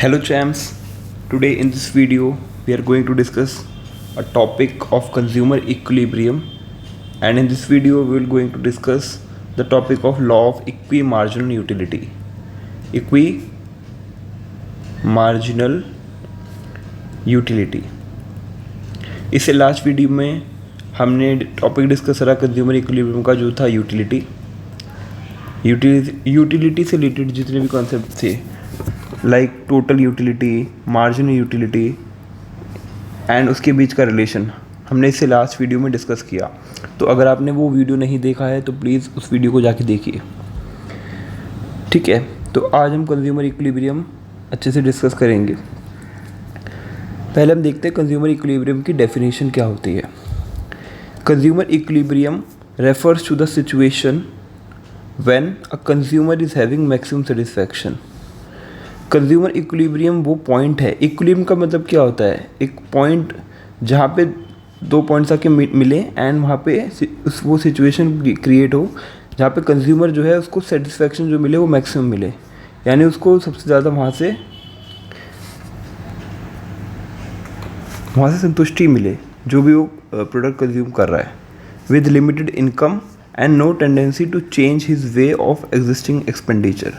Hello champs, today in this video we are going to discuss a topic of consumer equilibrium, and in this video we will going to discuss the topic of law of equimarginal utility. Equimarginal utility. इससे last video में हमने topic discuss करा consumer equilibrium का जो था utility से related जितने भी कॉन्सेप्ट थे like total utility, marginal utility and उसके बीच का रिलेशन हमने इससे लास्ट वीडियो में डिस्कस किया। तो अगर आपने वो वीडियो नहीं देखा है तो प्लीज़ उस वीडियो को जाके देखिए। ठीक है, तो आज हम कंज्यूमर इक्विलिब्रियम अच्छे से डिस्कस करेंगे। पहले हम देखते हैं कंज्यूमर इक्विलिब्रियम की डेफिनेशन क्या होती है। Consumer equilibrium refers to the situation when a consumer is having maximum satisfaction. Consumer equilibrium वो पॉइंट है। इक्विलिब्रियम का मतलब क्या होता है? एक पॉइंट जहाँ पे दो पॉइंट्स आके मिले एंड वहाँ पे वो सिचुएशन क्रिएट हो जहाँ पे कंज्यूमर जो है उसको सेटिस्फैक्शन जो मिले वो मैक्सिमम मिले, यानी उसको सबसे ज़्यादा वहाँ से संतुष्टि मिले जो भी वो प्रोडक्ट कंज्यूम कर रहा है, with limited income and no tendency to change his way of existing expenditure.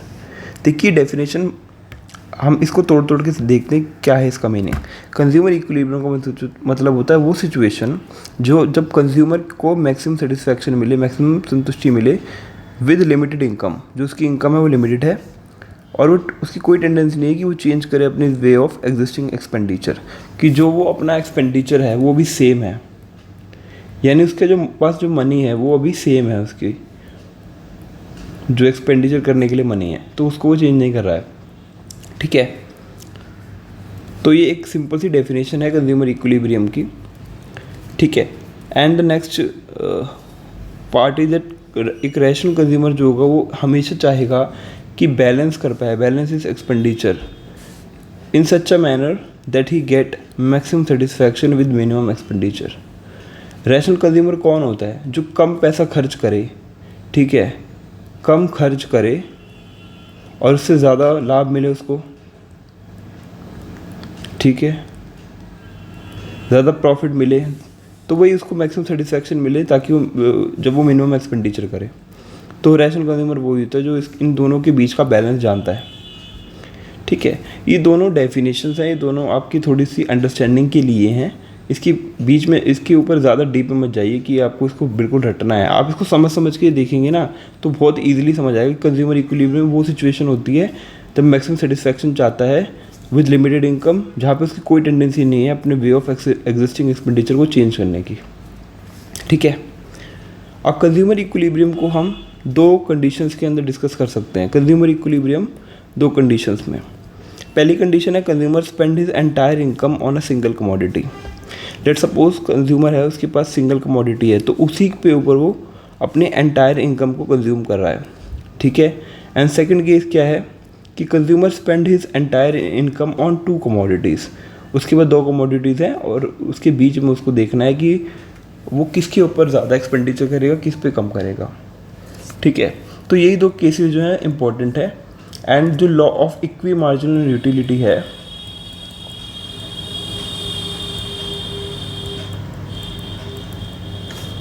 देखिए डेफिनेशन हम इसको तोड़ के देखते हैं क्या है इसका मीनिंग। कंज्यूमर इक्विलिब्रियम का मतलब होता है वो सिचुएशन जो जब कंज्यूमर को मैक्सिमम सेटिस्फैक्शन मिले, मैक्सिमम संतुष्टि मिले विद लिमिटेड इनकम, जो उसकी इनकम है वो लिमिटेड है और वो उसकी कोई टेंडेंसी नहीं है कि वो चेंज करे अपने वे ऑफ एग्जिस्टिंग एक्सपेंडिचर, कि जो वो अपना एक्सपेंडिचर है वो भी सेम है, यानी उसके जो पास जो मनी है वो अभी सेम है, उसकी जो एक्सपेंडिचर करने के लिए मनी है तो उसको वो चेंज नहीं कर रहा है। ठीक है, तो ये एक सिंपल सी डेफिनेशन है कंज्यूमर इक्विलिब्रियम की। ठीक है, and the next part is that एक रैशनल कंज्यूमर जो होगा वो हमेशा चाहेगा कि बैलेंस कर पाए, balance is expenditure in such a manner that he gate maximum satisfaction with minimum expenditure. Rational consumer कौन होता है? जो कम पैसा खर्च करे, ठीक है, कम खर्च करे और उससे ज़्यादा लाभ मिले उसको, ठीक है, ज़्यादा प्रॉफिट मिले, तो वही उसको मैक्सिमम सेटिस्फैक्शन मिले ताकि वो जब वो मिनिमम एक्सपेंडिचर करे। तो रैशनल कंज्यूमर वो होता है जो इन दोनों के बीच का बैलेंस जानता है। ठीक है, ये दोनों डेफिनेशंस हैं, ये दोनों आपकी थोड़ी सी अंडरस्टैंडिंग के लिए हैं। इसके बीच में इसके ऊपर ज़्यादा डीप में मत जाइए कि आपको इसको बिल्कुल रटना है। आप इसको समझ के देखेंगे ना तो बहुत ईजिली समझ आएगा। कंज्यूमर इक्विलिब्रियम वो सिचुएशन होती है जब मैक्सिमम सेटिस्फैक्शन चाहता है विद लिमिटेड इनकम, जहाँ पे उसकी कोई टेंडेंसी नहीं है अपने वे ऑफ एग्जिस्टिंग एक्सपेंडिचर को चेंज करने की। ठीक है, अब कंज्यूमर इक्विलिब्रियम को हम दो कंडीशंस के अंदर डिस्कस कर सकते हैं। कंज्यूमर इक्विलिब्रियम दो कंडीशंस में। पहली कंडीशन है consumer spend his entire income on a single commodity. Let suppose consumer है, उसके पास सिंगल कमोडिटी है तो उसी पे ऊपर वो अपने एंटायर इनकम को कंज्यूम कर रहा है। ठीक है, एंड सेकंड केस क्या है कि consumer spend his entire income on two commodities. उसके बाद दो कमोडिटीज़ हैं और उसके बीच में उसको देखना है कि वो किसके ऊपर ज़्यादा एक्सपेंडिचर करेगा, किस पे कम करेगा। ठीक है, तो यही दो केसेस जो हैं इम्पोर्टेंट है। एंड जो लॉ ऑफ इक्विमार्जिनल यूटिलिटी है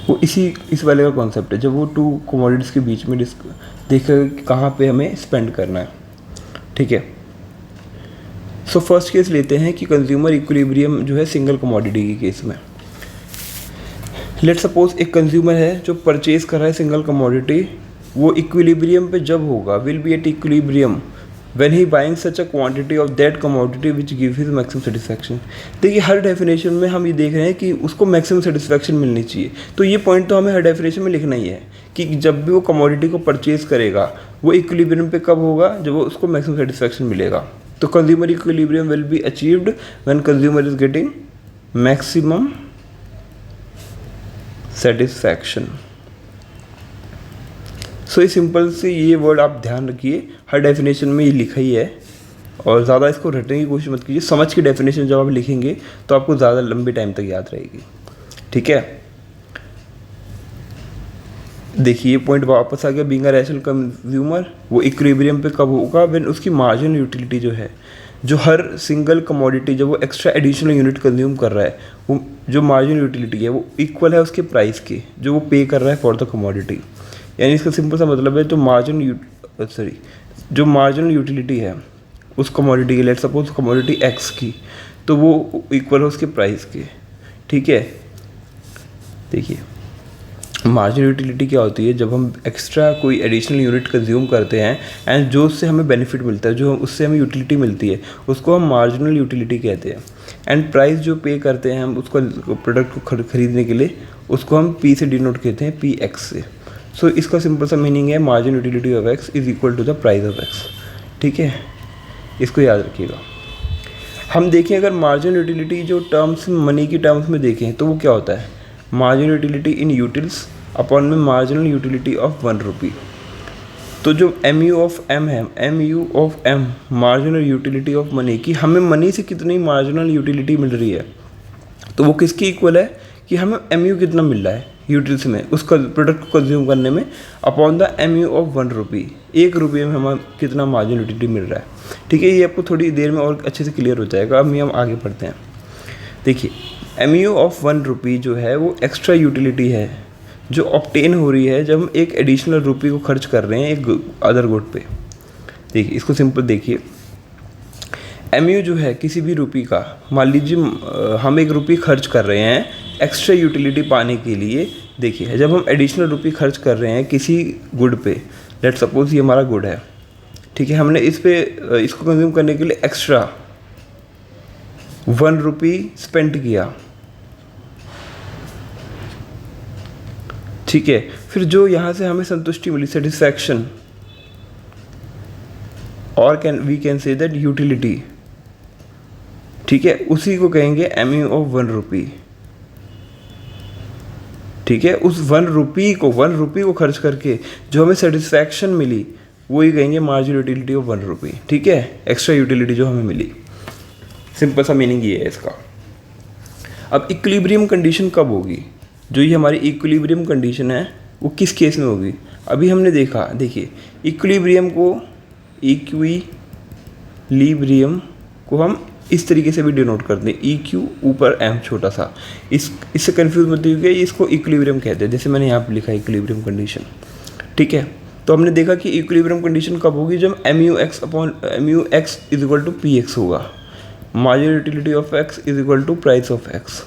वो इस वाले का कॉन्सेप्ट है, जब वो टू कमोडिटीज़ के बीच में देखेगा कि कहाँ पे हमें स्पेंड करना है। ठीक है, सो फर्स्ट केस लेते हैं कि कंज्यूमर इक्विलिब्रियम जो है सिंगल कमोडिटी के केस में। लेट सपोज एक कंज्यूमर है जो परचेज कर रहा है सिंगल कमोडिटी, वो इक्विलिब्रियम पे जब होगा will be at equilibrium when he buying such a quantity of that commodity which give his maximum satisfaction. देखिए हर डेफिनेशन में हम ये देख रहे हैं कि उसको मैक्सिमम सेटिस्फैक्शन मिलनी चाहिए, तो ये पॉइंट तो हमें हर डेफिनेशन में लिखना ही है कि जब भी वो कमोडिटी को परचेज करेगा वो इक्विलिब्रियम पे कब होगा, जब वो उसको मैक्सिमम सेटिस्फैक्शन मिलेगा। तो consumer equilibrium will be achieved when consumer is getting maximum satisfaction. So ये सिंपल से ये वर्ड आप ध्यान रखिए, हर डेफिनेशन में ये लिखा ही है और ज़्यादा इसको रटने की कोशिश मत कीजिए। समझ के डेफिनेशन जब आप लिखेंगे तो आपको ज़्यादा लंबे टाइम तक याद रहेगी। ठीक है, देखिए ये पॉइंट वापस आ गया। बीइंग अ रैशनल कंज्यूमर वो इक्विलिब्रियम पे कब होगा? व्हेन उसकी मार्जिनल यूटिलिटी जो है जो हर सिंगल कमोडिटी जब वो एक्स्ट्रा एडिशनल यूनिट कंज्यूम कर रहा है, वो जो मार्जिनल यूटिलिटी है वो इक्वल है उसके प्राइस के जो वो पे कर रहा है फॉर द कमोडिटी। यानी इसका सिंपल सा मतलब है जो मार्जिनल यूटिलिटी है उस कमोडिटी की, लेट्स सपोज कमोडिटी एक्स की, तो वो इक्वल है उसके प्राइस के। ठीक है, देखिए मार्जिनल यूटिलिटी क्या होती है, जब हम एक्स्ट्रा कोई एडिशनल यूनिट कंज्यूम करते हैं एंड जो उससे हमें बेनिफिट मिलता है, जो उससे हमें यूटिलिटी मिलती है, उसको हम मार्जिनल यूटिलिटी कहते हैं। एंड प्राइस जो पे करते हैं हम उसको प्रोडक्ट को खरीदने के लिए, उसको हम पी से डिनोट कहते हैं, पी एक्स से। सो इसका सिंपल सा मीनिंग है marginal utility of x is equal to the price of x. ठीक है, इसको याद रखिएगा। हम देखें अगर मार्जिनल यूटिलिटी जो टर्म्स मनी की टर्म्स में देखें तो वो क्या होता है, marginal utility in utils upon में मार्जिनल यूटिलिटी ऑफ 1 रुपी। तो जो MU ऑफ M है, MU of M marginal utility of money की, हमें मनी से कितनी मार्जिनल यूटिलिटी मिल रही है, तो वो किसकी इक्वल है कि हमें MU कितना मिल रहा है यूटिल्स में उसका प्रोडक्ट को कंज्यूम करने में, अपॉन द MU ऑफ 1 रुपी। 1 रुपये में हमें कितना मार्जिनल यूटिलिटी मिल रहा है। ठीक है, ये आपको थोड़ी देर में और अच्छे से क्लियर हो जाएगा। अब हम आगे बढ़ते हैं। देखिए MU ऑफ 1 रुपी जो है वो एक्स्ट्रा यूटिलिटी है जो ऑब्टेन हो रही है जब हम एक एडिशनल रुपी को खर्च कर रहे हैं एक अदर गुड पे। देखिए इसको सिंपल देखिए, MU जो है किसी भी रुपी का, मान लीजिए हम 1 रुपी खर्च कर रहे हैं एक्स्ट्रा यूटिलिटी पाने के लिए। देखिए जब हम एडिशनल रुपी खर्च कर रहे हैं किसी गुड पे, लेट्स सपोज ये हमारा गुड है, ठीक है, हमने इसको कंज्यूम करने के लिए एक्स्ट्रा 1 रुपी स्पेंड किया। ठीक है, फिर जो यहाँ से हमें संतुष्टि मिली, सेटिस्फैक्शन, और we can say that utility, ठीक है, उसी को कहेंगे MU ऑफ 1 रुपी। ठीक है, उस 1 रुपी को खर्च करके जो हमें सेटिस्फैक्शन मिली वही कहेंगे मार्जिनल यूटिलिटी ऑफ 1 रुपी। ठीक है, एक्स्ट्रा यूटिलिटी जो हमें मिली, सिंपल सा मीनिंग ये है इसका। अब इक्विलिब्रियम कंडीशन कब होगी, जो ये हमारी इक्विलिब्रियम कंडीशन है वो किस केस में होगी। अभी हमने देखा, देखिए इक्विलिब्रियम को हम इस तरीके से भी डिनोट करते हैं, EQ ऊपर M छोटा सा। इससे कंफ्यूज मत होइए, इसको इक्विलिब्रियम कहते हैं, जैसे मैंने यहाँ पे लिखा है इक्विलिब्रियम कंडीशन। ठीक है, तो हमने देखा कि इक्विलिब्रियम कंडीशन कब होगी, जब MU x is equal to PX होगा, marginal utility of x is equal to price of x।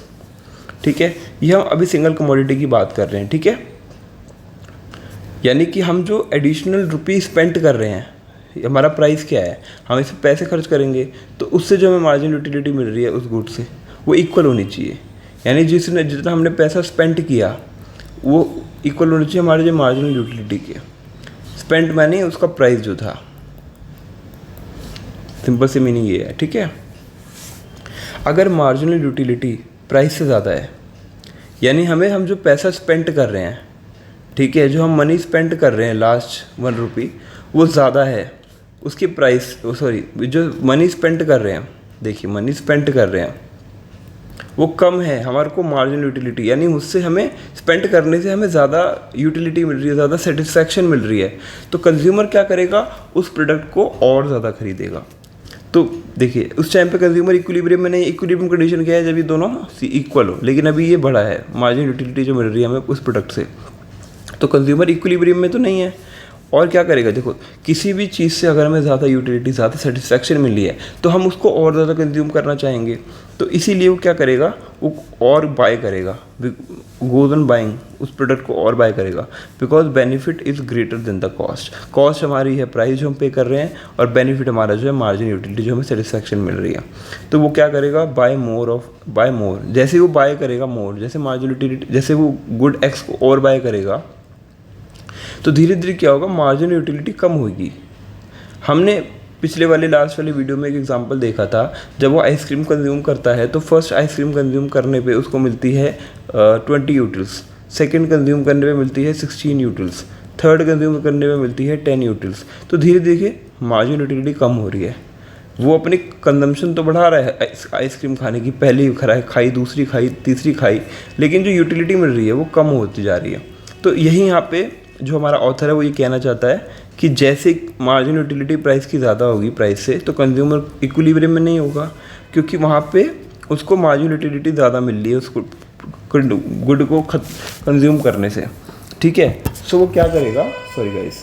ठीक है, ये हम अभी सिंगल कमोडिटी की बात कर रहे हैं। ठीक है, यानी कि हम जो एडिशनल रुपी स्पेंड कर रहे हैं, हमारा प्राइस क्या है, हम इस पैसे खर्च करेंगे तो उससे जो हमें मार्जिनल यूटिलिटी मिल रही है उस गुड से वो इक्वल होनी चाहिए। यानी जितना हमने पैसा स्पेंड किया वो इक्वल होनी चाहिए हमारे जो मार्जिनल यूटिलिटी के। स्पेंड मैंने उसका प्राइस जो था, सिंपल सी मीनिंग ये है। ठीक है, अगर मार्जिनल यूटिलिटी प्राइस से ज़्यादा है, यानी हम जो पैसा स्पेंड कर रहे हैं, ठीक है, जो हम मनी स्पेंड कर रहे हैं लास्ट 1 रुपी, वो ज़्यादा है उसकी प्राइस, जो मनी स्पेंड कर रहे हैं, देखिए मनी स्पेंड कर रहे हैं वो कम है हमारे को मार्जिनल यूटिलिटी, यानी उससे हमें स्पेंड करने से हमें ज़्यादा यूटिलिटी मिल रही है, ज़्यादा सेटिस्फैक्शन मिल रही है, तो कंज्यूमर क्या करेगा, उस प्रोडक्ट को और ज़्यादा खरीदेगा। तो देखिए उस टाइम पे कंज्यूमर इक्विलिब्रियम में नहीं, इक्विलिब्रियम कंडीशन क्या है, जब ये दोनों इक्वल हो, लेकिन अभी ये बढ़ा है मार्जिनल यूटिलिटी जो मिल रही है हमें उस प्रोडक्ट से, तो कंज्यूमर इक्विलिब्रियम में तो नहीं है। और क्या करेगा, देखो किसी भी चीज़ से अगर हमें ज़्यादा यूटिलिटी, ज़्यादा सेटिस्फैक्शन मिली है तो हम उसको और ज़्यादा कंज्यूम करना चाहेंगे, तो इसीलिए वो क्या करेगा, वो और बाय करेगा, गोज ऑन बाइंग, उस प्रोडक्ट को और बाय करेगा, because benefit is greater than the cost. Cost हमारी है प्राइस जो हम पे कर रहे हैं, और बेनिफिट हमारा जो है मार्जिन यूटिलिटी जो हमें सेटिस्फैक्शन मिल रही है, तो वो क्या करेगा, बाय मोर। जैसे वो बाय करेगा मोर, जैसे मार्जिन यूटिलिटी, जैसे वो गुड एक्स को और बाय करेगा तो धीरे धीरे क्या होगा, मार्जिनल यूटिलिटी कम होगी। हमने पिछले वाले लास्ट वाले वीडियो में एक एग्जांपल देखा था, जब वो आइसक्रीम कंज्यूम करता है तो फर्स्ट आइसक्रीम कंज्यूम करने पे उसको मिलती है 20 यूटिल्स, सेकंड कंज्यूम करने पे मिलती है 16 यूटिल्स, थर्ड कंज्यूम करने पे मिलती है 10 यूटिल्स। तो धीरे धीरे मार्जिनल यूटिलिटी कम हो रही है, वो अपनी कंजम्पशन तो बढ़ा रहा है आइसक्रीम खाने की, पहली खाई, दूसरी खाई, तीसरी खाई, लेकिन जो यूटिलिटी मिल रही है वो कम होती जा रही है। तो यही यहाँ पे जो हमारा ऑथर है वो ये कहना चाहता है कि जैसे मार्जिन यूटिलिटी प्राइस की ज़्यादा होगी प्राइस से, तो कंज्यूमर इक्विलिब्रियम में नहीं होगा, क्योंकि वहाँ पे उसको मार्जिन यूटिलिटी ज़्यादा मिल रही है उसको गुड को कंज्यूम करने से, ठीक है। सो वो क्या करेगा, सॉरी गाइस,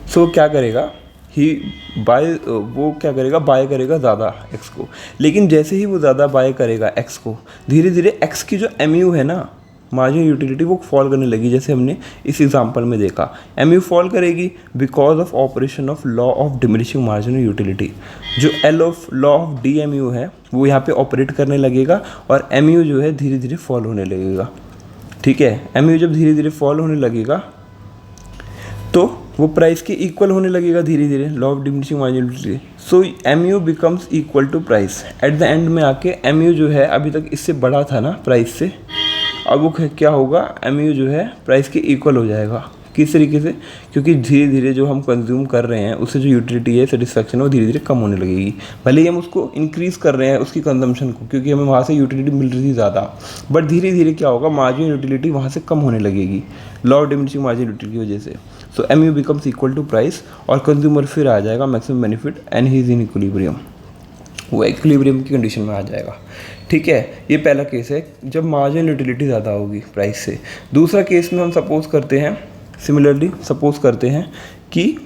सो क्या करेगा वो क्या करेगा, बाय करेगा ज़्यादा एक्स को। लेकिन जैसे ही वो ज़्यादा बाय करेगा एक्स को, धीरे धीरे एक्स की जो MU है ना, मार्जिन यूटिलिटी, वो फॉल करने लगी। जैसे हमने इस एग्जांपल में देखा, MU फॉल करेगी because of operation of law of diminishing margin utility. जो लॉ ऑफ DMU है वो यहाँ पे ऑपरेट करने लगेगा और MU जो है धीरे धीरे फॉल होने लगेगा, ठीक है। MU जब धीरे धीरे फॉल होने लगेगा तो वो प्राइस के इक्वल होने लगेगा धीरे धीरे, law of diminishing margin utility. So MU becomes equal to price. At the end में आके MU जो है अभी तक इससे बड़ा था ना प्राइस से, अब वो क्या होगा, MU जो है प्राइस के इक्वल हो जाएगा। किस तरीके से, क्योंकि धीरे धीरे जो हम कंज्यूम कर रहे हैं उससे जो यूटिलिटी है, सेटिस्फैक्शन है, वो धीरे धीरे कम होने लगेगी। भले ही हम उसको इंक्रीज़ कर रहे हैं उसकी कंजम्पशन को, क्योंकि हमें वहाँ से यूटिलिटी मिल रही थी ज़्यादा, बट धीरे धीरे क्या होगा, मार्जिन यूटिलिटी वहाँ से कम होने लगेगी law of diminishing margin utility की वजह से। So MU becomes equal to price और कंज्यूमर फिर आ जाएगा maximum benefit and he is in equilibrium, वो इक्विलिब्रियम की कंडीशन में आ जाएगा, ठीक है। ये पहला केस है जब मार्जिन यूटिलिटी ज़्यादा होगी प्राइस से। दूसरा केस में हम सपोज करते हैं, सिमिलरली सपोज करते हैं कि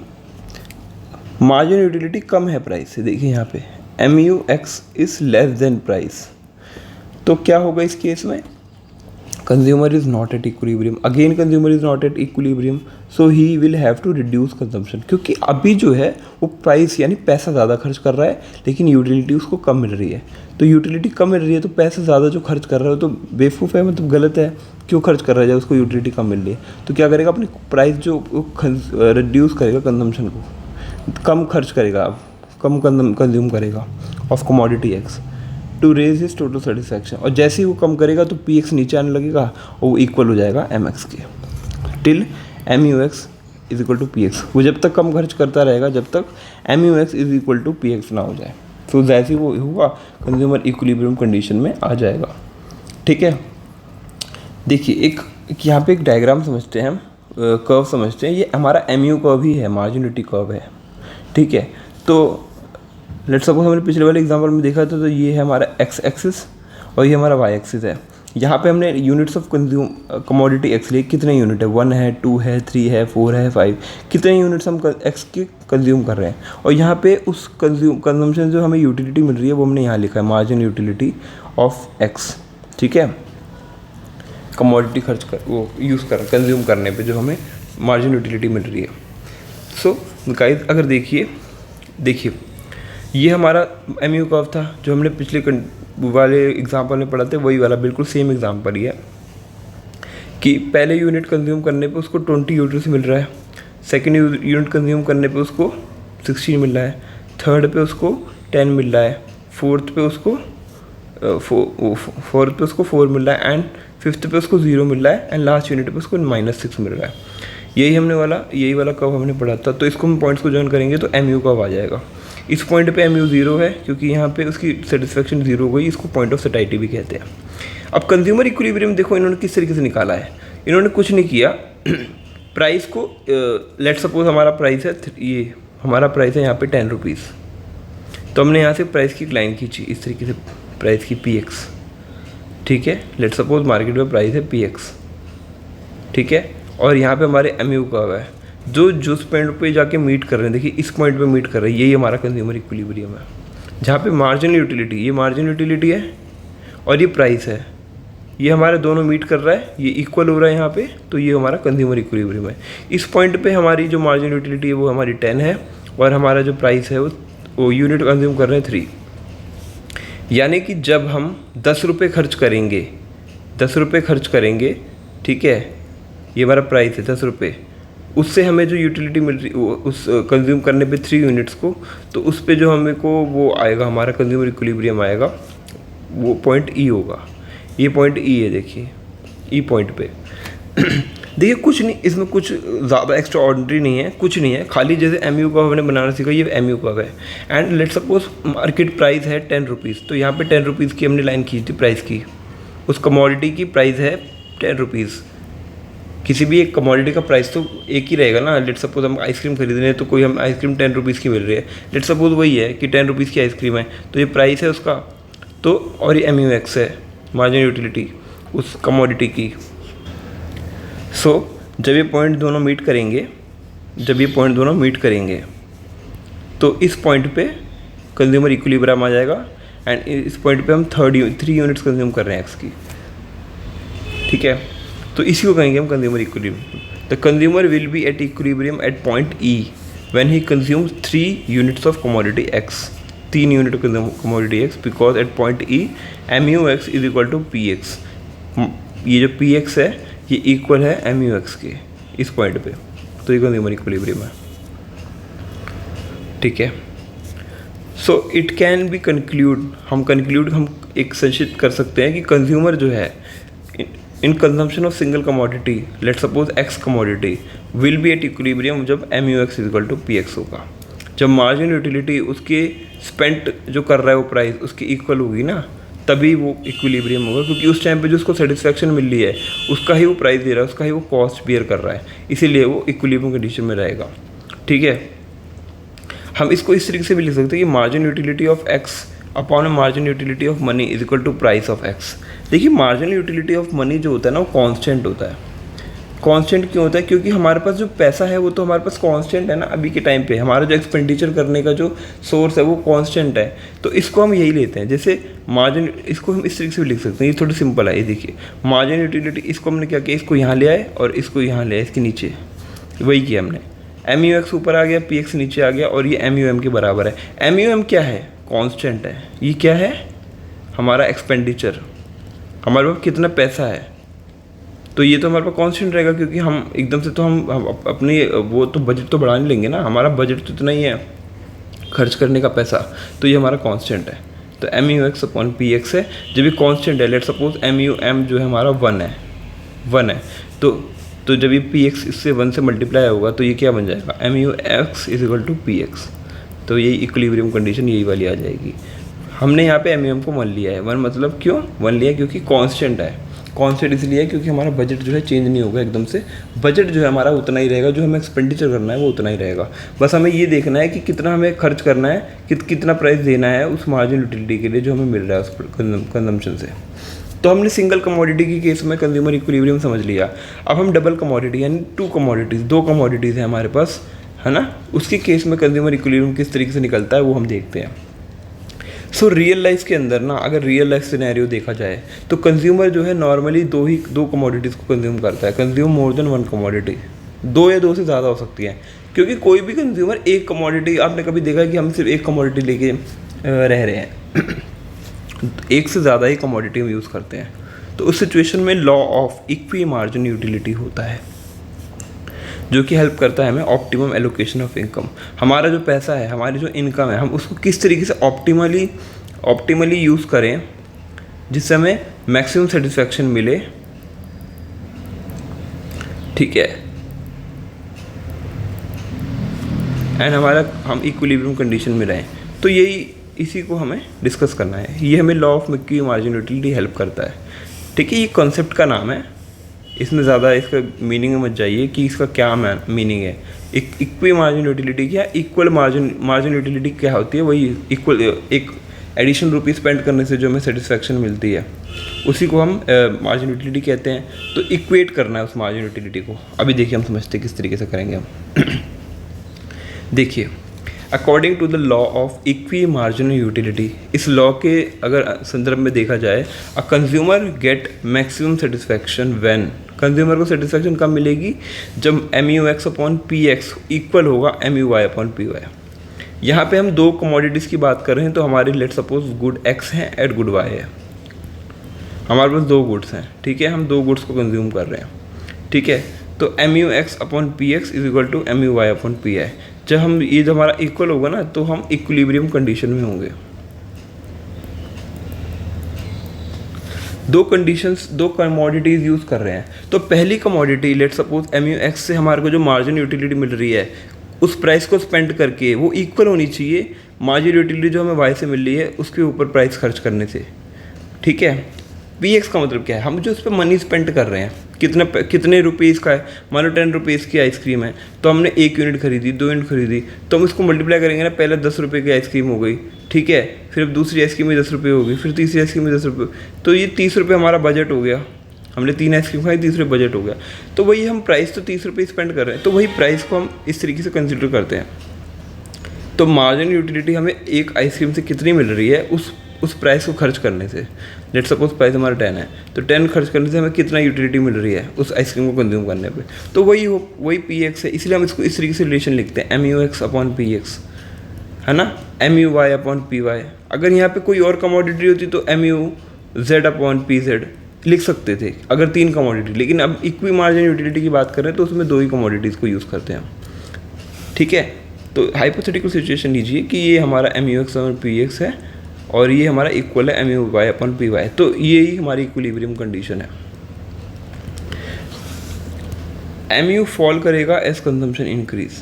मार्जिन यूटिलिटी कम है प्राइस से। देखिए यहाँ पे MUX is less than price, तो क्या होगा इस केस में, consumer is not at equilibrium, again consumer is not at equilibrium, so he will have to reduce consumption. क्योंकि अभी जो है वो प्राइस यानी पैसा ज़्यादा खर्च कर रहा है लेकिन यूटिलिटी उसको कम मिल रही है। तो यूटिलिटी कम मिल रही है तो पैसा ज़्यादा जो खर्च कर रहा है तो बेवकूफ़ है, मतलब गलत है, क्यों खर्च कर रहा है जब उसको यूटिलिटी कम मिल रही है। तो क्या करेगा, अपनी प्राइस जो रिड्यूस करेगा कंजम्पशन को, कम खर्च करेगा, कम कंज्यूम करेगा of commodity X to raise his total satisfaction. और जैसे ही वो कम करेगा तो PX नीचे आने लगेगा और वो इक्वल हो जाएगा MX के, till MUX is equal to PX। वो जब तक कम खर्च करता रहेगा जब तक MUX is equal to PX ना हो जाए। तो जैसे ही वो हुआ कंज्यूमर इक्विलिब्रियम कंडीशन में आ जाएगा, ठीक है। देखिए एक यहाँ पे एक डायग्राम समझते हैं हम, कर्व समझते हैं। ये हमारा MU कर्व ही है, मार्जिन यूटिलिटी कर्व है, ठीक है। तो लेट्स सपोज हमने पिछले वाले एग्जांपल में देखा था, तो ये है हमारा X एक्सिस और ये हमारा Y एक्सिस है। यहाँ पे हमने units of consume commodity X लिए, कितने यूनिट है, 1 है, 2 है, 3 है, 4 है, 5, कितने यूनिट्स हम X के कंज्यूम कर रहे हैं। और यहाँ पे उस कंजम्पशन जो हमें यूटिलिटी मिल रही है वो हमने यहाँ लिखा है मार्जिन यूटिलिटी ऑफ X, ठीक है। कमोडिटी खर्च कर वो यूज़ कर कंज्यूम करने पे जो हमें मार्जिन यूटिलिटी मिल रही है। सो गाइस अगर देखिए ये हमारा MU कर्व था जो हमने पिछले वाले एग्जांपल में पढ़ा था, वही वाला बिल्कुल सेम एग्जांपल ही है कि पहले यूनिट कंज्यूम करने पे उसको 20 यूनिट्स मिल रहा है, सेकंड यूनिट कंज्यूम करने पे उसको 16 मिल रहा है, थर्ड पे उसको 10 मिल रहा है, फोर्थ पे उसको 4 मिल रहा है एंड फिफ्थ पे उसको 0 मिल रहा है एंड लास्ट यूनिट पे उसको -6 मिल रहा है। यही वाला कर्व हमने पढ़ा था। तो इसको हम पॉइंट्स को जॉइन करेंगे तो MU कर्व आ जाएगा। इस पॉइंट पे MU 0 है क्योंकि यहाँ पे उसकी सेटिस्फैक्शन 0 हो गई, इसको पॉइंट ऑफ सैटिस्फैक्शन भी कहते हैं। अब कंज्यूमर इक्विलिब्रियम देखो इन्होंने किस तरीके से निकाला है। इन्होंने कुछ नहीं किया, प्राइस को लेट सपोज हमारा प्राइस है यहाँ पे 10 रुपीज़, तो हमने यहाँ से प्राइस की लाइन खींची इस तरीके से, प्राइस की PX, ठीक है। लेट सपोज मार्केट में प्राइस है PX, ठीक है, और यहाँ पे हमारे MU कर्व है जो पॉइंट पे जाके मीट कर रहे हैं। देखिए इस पॉइंट पे मीट कर रहे हैं, यही हमारा कंज्यूमर इक्विलिब्रियम है, जहाँ पे मार्जिन यूटिलिटी, ये मार्जिन यूटिलिटी है और ये प्राइस है, ये हमारे दोनों मीट कर रहा है, ये इक्वल हो रहा है यहाँ पे, तो ये हमारा कंज्यूमर इक्विलिब्रियम है। इस पॉइंट पे हमारी जो मार्जिन यूटिलिटी है वो हमारी 10 है और हमारा जो प्राइस है वो यूनिट कंज्यूम कर रहे हैं 3। यानी कि जब हम 10 रुपये खर्च करेंगे, ठीक है, ये हमारा प्राइस है 10 रुपये, उससे हमें जो यूटिलिटी मिल रही उस कंज्यूम करने पे 3 यूनिट्स को, तो उस पे जो हमें को वो आएगा हमारा कंज्यूमर इक्विलिब्रियम आएगा, वो पॉइंट E होगा। ये पॉइंट E है, देखिए E पॉइंट पे देखिए कुछ नहीं, इसमें कुछ ज़्यादा एक्स्ट्रा ऑर्डिनरी नहीं है, कुछ नहीं है, खाली जैसे MU कर्व हमने बनाना सीखा, ये MU कर्व है। And let suppose market price है 10 रुपीज़, तो यहाँ पे 10 रुपीज़ की हमने लाइन खींची थी प्राइस की, उस कमोडिटी की प्राइस है 10 रुपीज़, किसी भी एक कमोडिटी का प्राइस तो एक ही रहेगा ना। लेट सपोज हम आइसक्रीम खरीद रहे हैं तो कोई हम आइसक्रीम 10 रुपीज़ की मिल रही है, लेट सपोज वही है कि 10 रुपीज़ की आइसक्रीम है, तो ये प्राइस है उसका, तो और ये MUX है, मार्जिन यूटिलिटी उस कमोडिटी की। सो जब ये पॉइंट दोनों मीट करेंगे तो इस पॉइंट पे कंज्यूमर इक्विलिब्रियम आ जाएगा, एंड इस पॉइंट पे हम 3 यूनिट्स कंज्यूम कर रहे हैं एक्स की, ठीक है। तो इसी को कहेंगे हम consumer equilibrium. The consumer will be at equilibrium at point E when he consumes 3 units of commodity X, 3 unit of commodity X, because at point E MUX is equal to PX। ये जो PX है ये equal है MUX के इस point पे, तो ये कंज्यूमर इक्विलिब्रियम है, ठीक है। सो इट कैन बी हम एक संक्षिप्त कर सकते हैं कि कंज्यूमर जो है in consumption of single commodity, let suppose X commodity, will be at equilibrium जब MUX is equal to PX होगा। जब मार्जिन यूटिलिटी उसके स्पेंट जो कर रहा है वो प्राइस उसकी इक्वल होगी ना, तभी वो इक्विलिब्रियम होगा, क्योंकि उस टाइम पे जो उसको सेटिस्फैक्शन मिल रही है उसका ही वो प्राइस दे रहा है, उसका ही वो कॉस्ट बियर कर रहा है, इसीलिए वो इक्विलिब्रियम कंडीशन में रहेगा, ठीक है। हम इसको इस तरीके से भी लिख सकते हैं कि margin utility of X upon margin utility of money is equal to price of X। देखिए मार्जिन यूटिलिटी ऑफ मनी जो होता है ना वो कांस्टेंट होता है। कांस्टेंट क्यों होता है? क्योंकि हमारे पास जो पैसा है वो तो हमारे पास कांस्टेंट है ना, अभी के टाइम पे हमारा जो एक्सपेंडिचर करने का जो सोर्स है वो कांस्टेंट है, तो इसको हम यही लेते हैं। जैसे मार्जिन, इसको हम इस तरीके से भी लिख सकते हैं, ये थोड़ी सिंपल है। ये देखिए मार्जिन यूटिलिटी, इसको हमने क्या किया, इसको यहाँ ले आए और इसको यहाँ ले आए, इसके नीचे वही किया हमने। MUX ऊपर आ गया, PX नीचे आ गया और ये MUM के बराबर है। MUM क्या है? कांस्टेंट है। ये क्या है? हमारा एक्सपेंडिचर, हमारे पास कितना पैसा है, तो ये तो हमारे पास कांस्टेंट रहेगा, क्योंकि हम एकदम से तो हम अपनी वो तो बजट तो बढ़ा नहीं लेंगे ना, हमारा बजट तो इतना ही है खर्च करने का पैसा, तो ये हमारा कांस्टेंट है। तो MUX अपॉन PX है। जब ये कांस्टेंट है, लेट सपोज MUM जो है हमारा 1 है, तो जब ये PX इससे 1 से मल्टीप्लाई होगा तो ये क्या बन जाएगा, MUX is equal to PX। तो यही इक्विलिब्रियम कंडीशन यही वाली आ जाएगी। हमने यहाँ पे MUM को 1 लिया है। 1 मतलब क्यों 1 लिया? क्योंकि कांस्टेंट है। कांस्टेंट इसलिए है क्योंकि हमारा बजट जो है चेंज नहीं होगा एकदम से, बजट जो है हमारा उतना ही रहेगा, जो हमें एक्सपेंडिचर करना है वो उतना ही रहेगा। बस हमें ये देखना है कि कितना हमें खर्च करना है, कितना प्राइस देना है उस मार्जिन यूटिलिटी के लिए जो हमें मिल रहा है उस कंजम्पशन से। तो हमने सिंगल कमोडिटी की केस में कंज्यूमर इक्विलिब्रियम समझ लिया। अब हम डबल कमोडिटी यानी 2 कमोडिटीज़ है हमारे पास, है ना, उसके केस में कंज्यूमर इक्विलिब्रियम किस तरीके से निकलता है वो हम देखते हैं। सो रियल लाइफ के अंदर ना, अगर रियल लाइफ सिनेरियो देखा जाए तो कंज्यूमर जो है नॉर्मली दो कमोडिटीज़ को कंज्यूम करता है। कंज्यूम मोर देन 1 कमोडिटी, 2 या 2 से ज़्यादा हो सकती है, क्योंकि कोई भी कंज्यूमर एक कमोडिटी, आपने कभी देखा है कि हम सिर्फ एक कमोडिटी लेके रह रहे हैं एक से ज़्यादा ही कमोडिटी हम यूज़ करते हैं। तो उस सिचुएशन में law of equi margin utility होता है, जो कि हेल्प करता है हमें ऑप्टिमम एलोकेशन ऑफ इनकम। हमारा जो पैसा है, हमारी जो इनकम है, हम उसको किस तरीके से ऑप्टिमली यूज़ करें जिससे हमें मैक्सिमम सेटिस्फैक्शन मिले, ठीक है, एंड हम इक्विलिब्रियम कंडीशन में रहें। तो इसी को हमें डिस्कस करना है। ये हमें law of equi margin utility help करता है, ठीक है। ये कॉन्सेप्ट का नाम है, इसमें ज़्यादा इसका मीनिंग मत जाइए कि इसका क्या मीनिंग है। इक्वी मार्जिन यूटिलिटी क्या, इक्वल मार्जिन यूटिलिटी क्या होती है, वही इक्वल एक एडिशनल रुपी स्पेंड करने से जो हमें सेटिस्फैक्शन मिलती है उसी को हम मार्जिन यूटिलिटी कहते हैं। तो इक्वेट करना है उस मार्जिन यूटिलिटी को। अभी देखिए हम समझते हैं किस तरीके से करेंगे हम। देखिए according to the law of equi marginal utility, इस लॉ के अगर संदर्भ में देखा जाए, a consumer get maximum satisfaction when, consumer को सेटिस्फैक्शन कब मिलेगी, जब MUX अपॉन PX इक्वल होगा MUY अपॉन PY। यहाँ पे हम 2 कमोडिटीज़ की बात कर रहे हैं, तो हमारे लेट सपोज गुड X है एट गुड Y है, हमारे पास 2 गुड्स हैं, ठीक है, हम 2 गुड्स को कंज्यूम कर रहे हैं, ठीक है। तो MUX upon PX is equal to MUY upon PI। जब हमारा इक्वल होगा ना तो हम इक्विलिब्रियम कंडीशन में होंगे। 2 कमोडिटीज़ यूज़ कर रहे हैं, तो पहली कमोडिटी लेट सपोज MUX से हमारे को जो मार्जिन यूटिलिटी मिल रही है उस प्राइस को स्पेंड करके वो इक्वल होनी चाहिए मार्जिन यूटिलिटी जो हमें Y से मिल रही है उसके ऊपर प्राइस खर्च करने से, ठीक है। पी एक्स का मतलब क्या है, हम जो उस पर मनी स्पेंड कर रहे हैं, कितने रुपीज़ का है। मान लो 10 रुपीज़ की आइसक्रीम है, तो हमने 1 यूनिट खरीदी, 2 यूनिट खरीदी, तो हम इसको मल्टीप्लाई करेंगे ना, पहले 10 रुपये की आइसक्रीम हो गई, ठीक है, फिर अब दूसरी आइसक्रीम में 10 रुपये हो गई, फिर तीसरी आइसक्रीम में 10 रुपये, तो ये 30 रुपये हमारा बजट हो गया। हमने 3 आइसक्रीम खाई, 30 रुपये बजट हो गया। तो वही हम प्राइस तो 30 रुपये स्पेंड कर रहे हैं, तो वही प्राइस को हम इस तरीके से कंसिडर करते हैं। तो मार्जिन यूटिलिटी हमें एक आइसक्रीम से कितनी मिल रही है उस प्राइस को खर्च करने से। लेट सपोज प्राइस हमारा 10 है, तो 10 खर्च करने से हमें कितना यूटिलिटी मिल रही है उस आइसक्रीम को कंज्यूम करने पे। तो वही पी एक्स है, इसलिए हम इसको इस तरीके से रिलेशन लिखते हैं, M U X upon P X, है ना, M U Y upon P Y. अगर यहाँ पे कोई और कमोडिटी होती तो M U Z upon P Z लिख सकते थे, अगर 3 कमोडिटी। लेकिन अब इक्वी मार्जिन यूटिलिटी की बात करें तो उसमें 2 ही कमोडिटीज़ को यूज़ करते हैं, ठीक है। तो हाइपोथेटिकल सिचुएशन लीजिए कि ये हमारा M U X upon P X है और ये हमारा इक्वल है M U Y upon P Y, तो ये ही हमारी इक्विलिब्रियम कंडीशन है। एम यू फॉल करेगा एज कंजम्पशन इंक्रीज,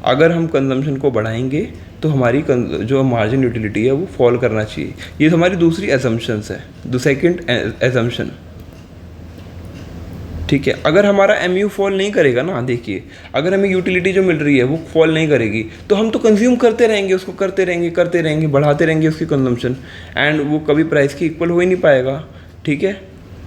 अगर हम कंजम्पशन को बढ़ाएंगे तो हमारी जो मार्जिन यूटिलिटी है वो फॉल करना चाहिए। ये हमारी दूसरी एजम्पशंस है, द सेकंड एजम्पशन, ठीक है। अगर हमारा एम यू फॉल नहीं करेगा ना, देखिए अगर हमें यूटिलिटी जो मिल रही है वो फॉल नहीं करेगी, तो हम तो कंज्यूम करते रहेंगे, उसको करते रहेंगे, बढ़ाते रहेंगे उसकी कंजम्पशन, एंड वो कभी प्राइस के इक्वल हो ही नहीं पाएगा, ठीक है।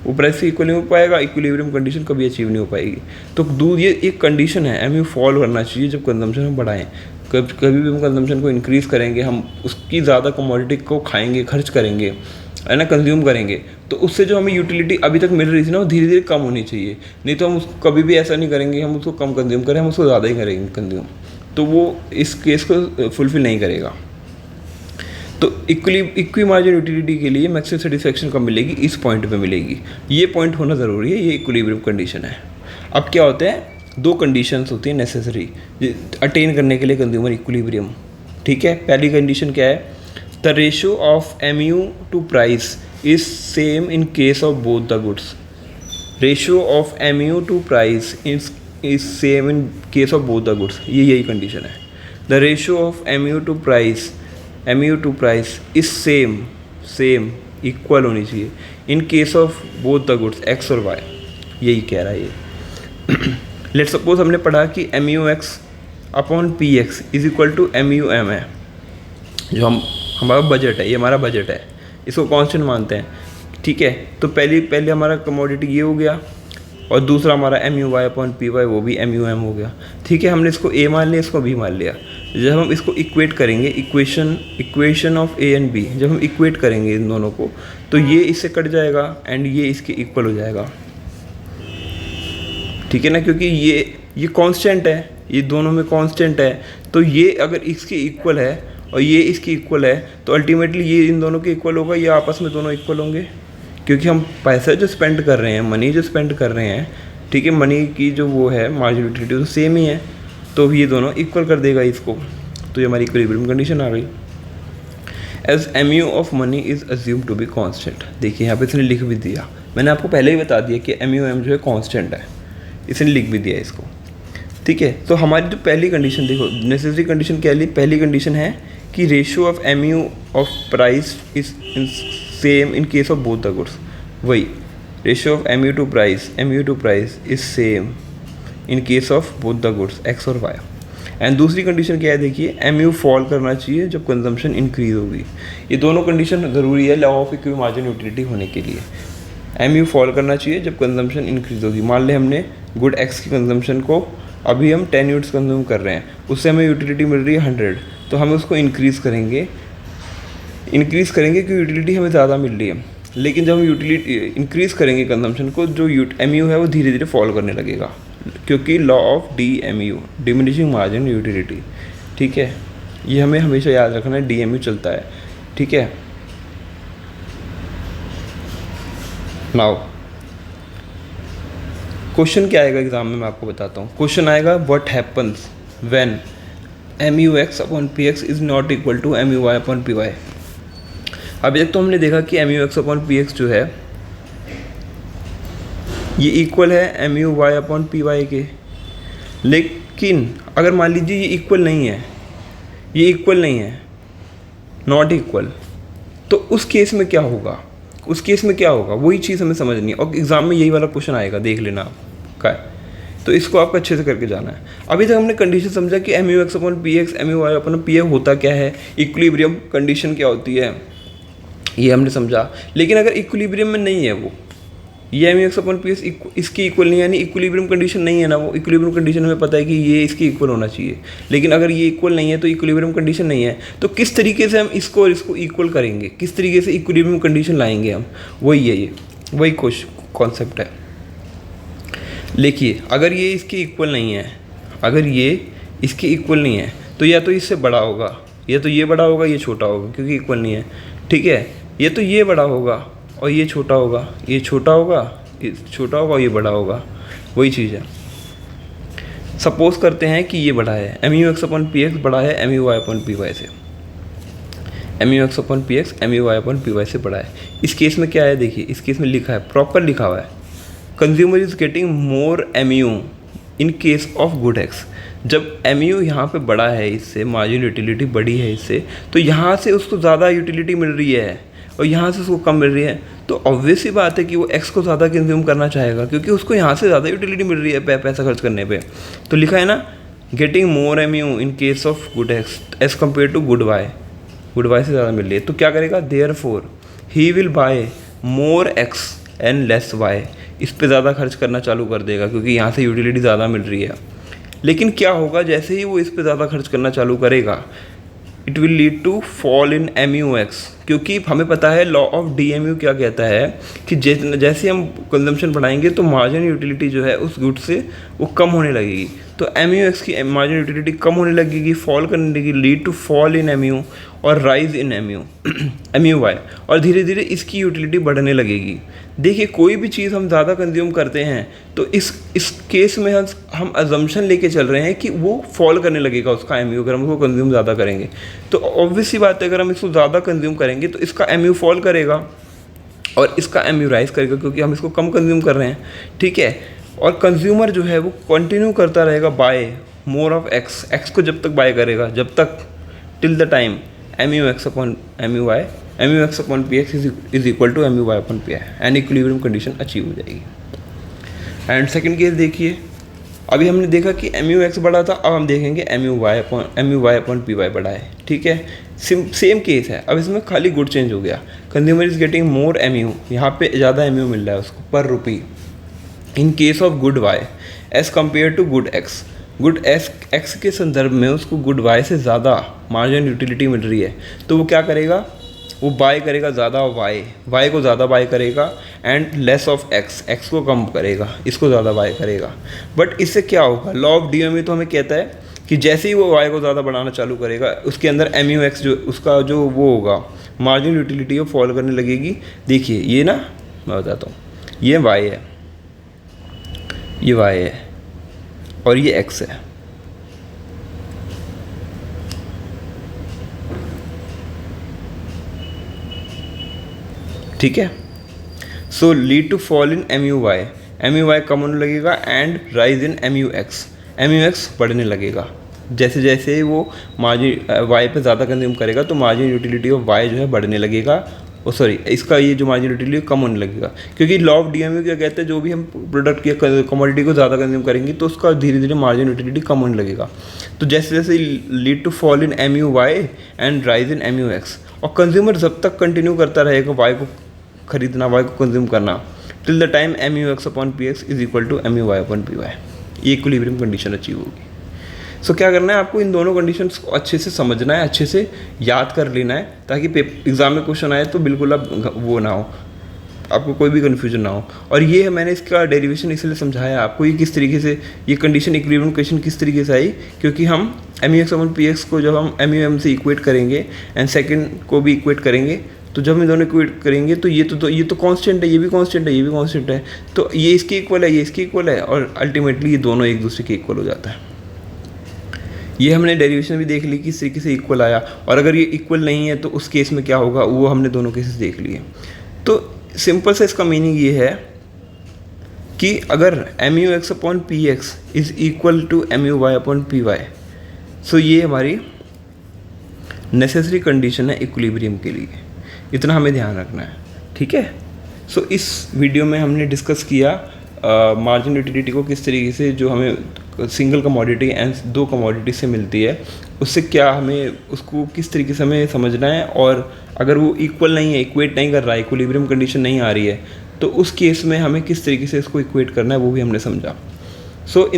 वो प्राइस से इक्वल नहीं हो पाएगा, इक्विलिब्रियम कंडीशन कभी अचीव नहीं हो पाएगी। तो ये एक कंडीशन है, एम यू फॉल करना चाहिए जब कंजम्पशन हम बढ़ाएं। कभी भी हम कंजम्पशन को इंक्रीज़ करेंगे, हम उसकी ज़्यादा कमोडिटी को खाएंगे, खर्च करेंगे, है ना, कंज्यूम करेंगे, तो उससे जो हमें यूटिलिटी अभी तक मिल रही थी ना वो धीरे धीरे कम होनी चाहिए। नहीं तो हम उसको कभी भी ऐसा नहीं करेंगे हम उसको कम कंज्यूम करें, हम उसको ज़्यादा ही करेंगे कंज्यूम, तो वो इस केस को फुलफिल नहीं करेगा। तो इक्वी मार्जिन यूटिलिटी के लिए मैक्सिमम सेटिस्फैक्शन कब मिलेगी, इस पॉइंट पे मिलेगी। ये पॉइंट होना ज़रूरी है, ये इक्विलिब्रियम कंडीशन है। अब क्या होते हैं, 2 कंडीशंस होती हैं नेसेसरी अटेन करने के लिए कंज्यूमर इक्विलिब्रियम, ठीक है। पहली कंडीशन क्या है, the ratio of M U to price is same in case of both the goods. Ratio of M U to price is same in case of both the goods, ये यही condition है। The ratio of M U to price is same equal होनी चाहिए in case of both the goods X और Y, यही कह रहा है ये। लेट सपोज हमने पढ़ा कि M U X upon P X is equal to M U M है, जो हमारा बजट है, ये हमारा बजट है, इसको कांस्टेंट मानते हैं, ठीक है। तो पहले हमारा कमोडिटी ये हो गया और दूसरा हमारा M U Y upon P Y वो भी एम यू एम हो गया, ठीक है। हमने इसको ए मान लिया, इसको बी मान लिया। जब हम इसको इक्वेट करेंगे, equation of A and B, जब हम इक्वेट करेंगे इन दोनों को, तो ये इससे कट जाएगा एंड ये इसके इक्वल हो जाएगा, ठीक है ना, क्योंकि ये कांस्टेंट है, ये दोनों में कांस्टेंट है। तो ये अगर इसके इक्वल है और ये इसकी इक्वल है, तो अल्टीमेटली ये इन दोनों के इक्वल होगा, ये आपस में दोनों इक्वल होंगे, क्योंकि हम पैसा जो स्पेंड कर रहे हैं, मनी जो स्पेंड कर रहे हैं, ठीक है, मनी की जो वो है मार्जिन यूटिलिटी तो सेम ही है, तो ये दोनों इक्वल कर देगा इसको, तो ये हमारी इक्विलिब्रियम कंडीशन आ गई। As M U of money is assume to be constant, देखिए यहाँ पे इसने लिख भी दिया, मैंने आपको पहले ही बता दिया कि एम यू एम जो है कॉन्स्टेंट है, इसने लिख भी दिया इसको, ठीक है। तो हमारी जो पहली कंडीशन देखो, नेसेसरी कंडीशन क्या है, पहली कंडीशन है कि ratio of M U of price is same in case of both the goods, वही ratio of M U to price is same in case of both the goods X और Y. And दूसरी condition क्या है, देखिए M U fall करना चाहिए जब consumption increase होगी। ये दोनों कंडीशन ज़रूरी है law of equi margin utility होने के लिए। एम यू फॉल करना चाहिए जब कंजम्पशन इंक्रीज होगी। मान लें हमने गुड एक्स की कंजम्पशन को अभी हम 10 यूनिट्स कंज्यूम कर रहे हैं, उससे हमें यूटिलिटी मिल रही है 100, तो हम उसको इंक्रीज़ करेंगे क्योंकि यूटिलिटी हमें ज़्यादा मिल रही है। लेकिन जब हम यूटिलिटी इंक्रीज़ करेंगे कंजम्पशन को, जो एम यू है वो धीरे धीरे फॉल करने लगेगा, क्योंकि law of DMU, diminishing margin utility, ठीक है, ये हमें हमेशा याद रखना है, DMU चलता है, ठीक है। नाउ क्वेश्चन क्या आएगा एग्जाम में, मैं आपको बताता हूँ। क्वेश्चन आएगा what happens when MUX upon PX is not equal to MUY upon PY। अभी तक तो हमने देखा कि MUX अपॉन PX जो है ये इक्वल है MUY अपॉन PY के, लेकिन अगर मान लीजिए ये इक्वल नहीं है, नॉट इक्वल, तो उस केस में क्या होगा, उस केस में क्या होगा, वही चीज़ हमें समझनी है। और एग्जाम में यही वाला क्वेश्चन आएगा, देख लेना आप का है। तो इसको आपको अच्छे से करके जाना है। अभी तक हमने कंडीशन समझा कि M U X upon P X M U Y upon P A होता क्या है, इक्विलिब्रियम कंडीशन क्या होती है, ये हमने समझा। लेकिन अगर इक्विलिब्रियम में नहीं है वो, ये M U X upon P X इसकी इक्वल नहीं है, यानी इक्विलिब्रियम कंडीशन नहीं है ना, वो इक्विलिब्रियम कंडीशन हमें पता है कि ये इसकी इक्वल होना चाहिए, लेकिन अगर ये इक्वल नहीं है तो इक्विलिब्रियम कंडीशन नहीं है। तो किस तरीके से हम इसको और इसको इक्वल करेंगे, किस तरीके से इक्विलिब्रियम कंडीशन लाएंगे हम, वही है ये, वही कॉन्सेप्ट है। देखिए अगर ये इसके इक्वल नहीं है, अगर ये इसके इक्वल नहीं है तो या तो इससे बड़ा होगा, या तो ये बड़ा होगा, ये छोटा होगा, क्योंकि इक्वल नहीं है, ठीक है। ये तो ये बड़ा होगा और ये छोटा होगा, ये छोटा होगा, ये छोटा होगा और ये बड़ा होगा, वही चीज़ है। सपोज करते हैं कि ये बड़ा है, M U X upon P X बड़ा है M U Y upon P Y से, M U X upon P X M U Y upon P Y से बड़ा है। इस केस में क्या है, देखिए इस केस में लिखा है, प्रॉपर लिखा हुआ है, consumer is getting more M U in case of good X. जब एम यू यहाँ पर बड़ा है इससे, मार्जिन यूटिलिटी बड़ी है इससे, तो यहाँ से उसको ज़्यादा यूटिलिटी मिल रही है और यहाँ से उसको कम मिल रही है, तो ऑब्वियस सी बात है कि वो एक्स को ज़्यादा कंज्यूम करना चाहेगा, क्योंकि उसको यहाँ से ज़्यादा यूटिलिटी मिल रही है पैसा खर्च करने पे। तो लिखा है ना, getting more M U in case of good X as compare to good Y, good Y से ज़्यादा मिल रही है, तो क्या करेगा, therefore he will buy more X and less Y, इस पर ज़्यादा खर्च करना चालू कर देगा, क्योंकि यहाँ से यूटिलिटी ज़्यादा मिल रही है। लेकिन क्या होगा, जैसे ही वो इस पर ज़्यादा खर्च करना चालू करेगा, it will lead to fall in M U X, क्योंकि हमें पता है law of D M U क्या कहता है कि जैसे हम कंजम्पशन बढ़ाएंगे तो मार्जिन यूटिलिटी जो है उस गुड से वो कम होने लगेगी। तो एम यू एक्स की मार्जिन यूटिलिटी कम होने लगेगी, फॉल करने लगेगी, lead to fall in M U और rise in M U M U Y, और धीरे धीरे इसकी यूटिलिटी बढ़ने लगेगी। देखिए कोई भी चीज़ हम ज़्यादा कंज्यूम करते हैं तो इस केस में हम अजम्पशन लेके चल रहे हैं कि वो फॉल करने लगेगा उसका एम यू, अगर हम उसको कंज्यूम ज़्यादा करेंगे। तो ऑब्वियस सी बात है, अगर हम इसको ज़्यादा कंज्यूम करेंगे तो इसका एम यू फॉल करेगा और इसका एम यू राइज करेगा, क्योंकि हम इसको कम कंज्यूम कर रहे हैं, ठीक है। और कंज्यूमर जो है वो कंटिन्यू करता रहेगा buy more of X, X को जब तक बाय करेगा, जब तक till the time M U X upon M U Y M U X upon P X is equal to M U Y upon P I, and equilibrium condition achieve हो जाएगी। And second case देखिए, अभी हमने देखा कि M U x बड़ा था, अब हम देखेंगे M U Y upon P Y बड़ा है, ठीक है। सेम केस है, अब इसमें खाली गुड चेंज हो गया, consumer is getting more M U, यहाँ पे ज़्यादा एम यू मिल रहा है उसको पर rupee in case of good Y as compare to good X, good X के संदर्भ में उसको गुड वाई से ज़्यादा मार्जिन यूटिलिटी मिल रही है, तो वो क्या करेगा, वो बाय करेगा ज़्यादा वाई को ज़्यादा बाय करेगा, एंड लेस ऑफ एक्स को कम करेगा, इसको ज़्यादा बाय करेगा। बट इससे क्या होगा, law of D M U तो हमें कहता है कि जैसे ही वो वाई को ज़्यादा बढ़ाना चालू करेगा, उसके अंदर एम यू एक्स जो उसका जो वो होगा मार्जिन यूटिलिटी वो फॉल करने लगेगी। देखिए ये ना, मैं बताता हूँ, ये वाई है, ये वाई है और ये एक्स है, ठीक है। So lead to fall in M U Y कम होने लगेगा and rise in M U X बढ़ने लगेगा। जैसे जैसे वो मार्जिन वाई पे ज़्यादा कंज्यूम करेगा तो मार्जिन यूटिलिटी ऑफ वाई जो है बढ़ने लगेगा, इसका ये जो मार्जिन यूटिलिटी कम होने लगेगा, क्योंकि law of D M U क्या कहते हैं, जो भी हम प्रोडक्ट या कमोडिटी को ज़्यादा कंज्यूम करेंगे तो उसका धीरे धीरे मार्जिन यूटिलिटी कम होने लगेगा। तो जैसे जैसे lead to fall in M U Y and rise in M U X, और कंज्यूमर जब तक कंटिन्यू करता रहेगा वाई को खरीदना, वाई को कंज्यूम करना, till the time M U X upon P X is equal to M U Y upon P Y, ये इक्विलिब्रियम कंडीशन अचीव होगी। सो क्या करना है आपको, इन दोनों कंडीशंस को अच्छे से समझना है, अच्छे से याद कर लेना है, ताकि एग्जाम में क्वेश्चन आए तो बिल्कुल आप वो ना हो, आपको कोई भी कन्फ्यूजन ना हो। और ये मैंने इसका डेरिवेशन इसलिए समझाया आपको, ये किस तरीके से ये कंडीशन इक्विलिब्रियम कंडीशन किस तरीके से आई, क्योंकि हम M U X upon P X को जब हम एम यू एम से इक्वेट करेंगे एंड सेकेंड को भी इक्वेट करेंगे, तो जब हम दोनों इक्वेट करेंगे तो ये तो कांस्टेंट है, ये भी कांस्टेंट है, ये भी कांस्टेंट है, तो ये इसके इक्वल है, ये इसके इक्वल है, और अल्टीमेटली ये दोनों एक दूसरे के इक्वल हो जाता है। ये हमने डेरिवेशन भी देख ली कि इस तरीके से इक्वल आया, और अगर ये इक्वल नहीं है तो उस केस में क्या होगा, वो हमने दोनों केसेस देख लिए। तो सिंपल सा इसका मीनिंग ये है कि अगर M U X upon P X is equal to M U Y upon P Y, so ये हमारी नेसेसरी कंडीशन है इक्विलिब्रियम के लिए, इतना हमें ध्यान रखना है, ठीक है। सो इस वीडियो में हमने डिस्कस किया मार्जिन यूटिलिटी को किस तरीके से, जो हमें सिंगल कमोडिटी एंड दो कमोडिटी से मिलती है, उससे क्या हमें उसको किस तरीके से हमें समझना है, और अगर वो इक्वल नहीं है, इक्वेट नहीं कर रहा है, इक्विलिब्रियम कंडीशन नहीं आ रही है, तो उस केस में हमें किस तरीके से इसको इक्वेट करना है वो भी हमने समझा। सो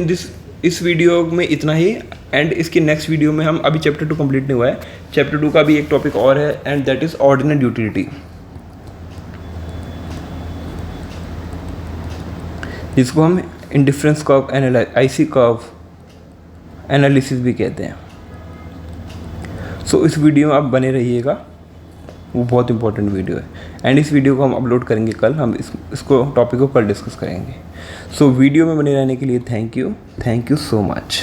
इस वीडियो में इतना ही, एंड इसके नेक्स्ट वीडियो में हम, अभी चैप्टर 2 कंप्लीट नहीं हुआ है, चैप्टर 2 का भी एक टॉपिक और है, and that is ordinate utility, जिसको हम indifference curve IC curve analysis भी कहते हैं। सो इस वीडियो में आप बने रहिएगा, वो बहुत इंपॉर्टेंट वीडियो है, एंड इस वीडियो को हम अपलोड करेंगे कल, हम इसको टॉपिक को कल डिस्कस करेंगे। सो वीडियो में बने रहने के लिए थैंक यू सो मच।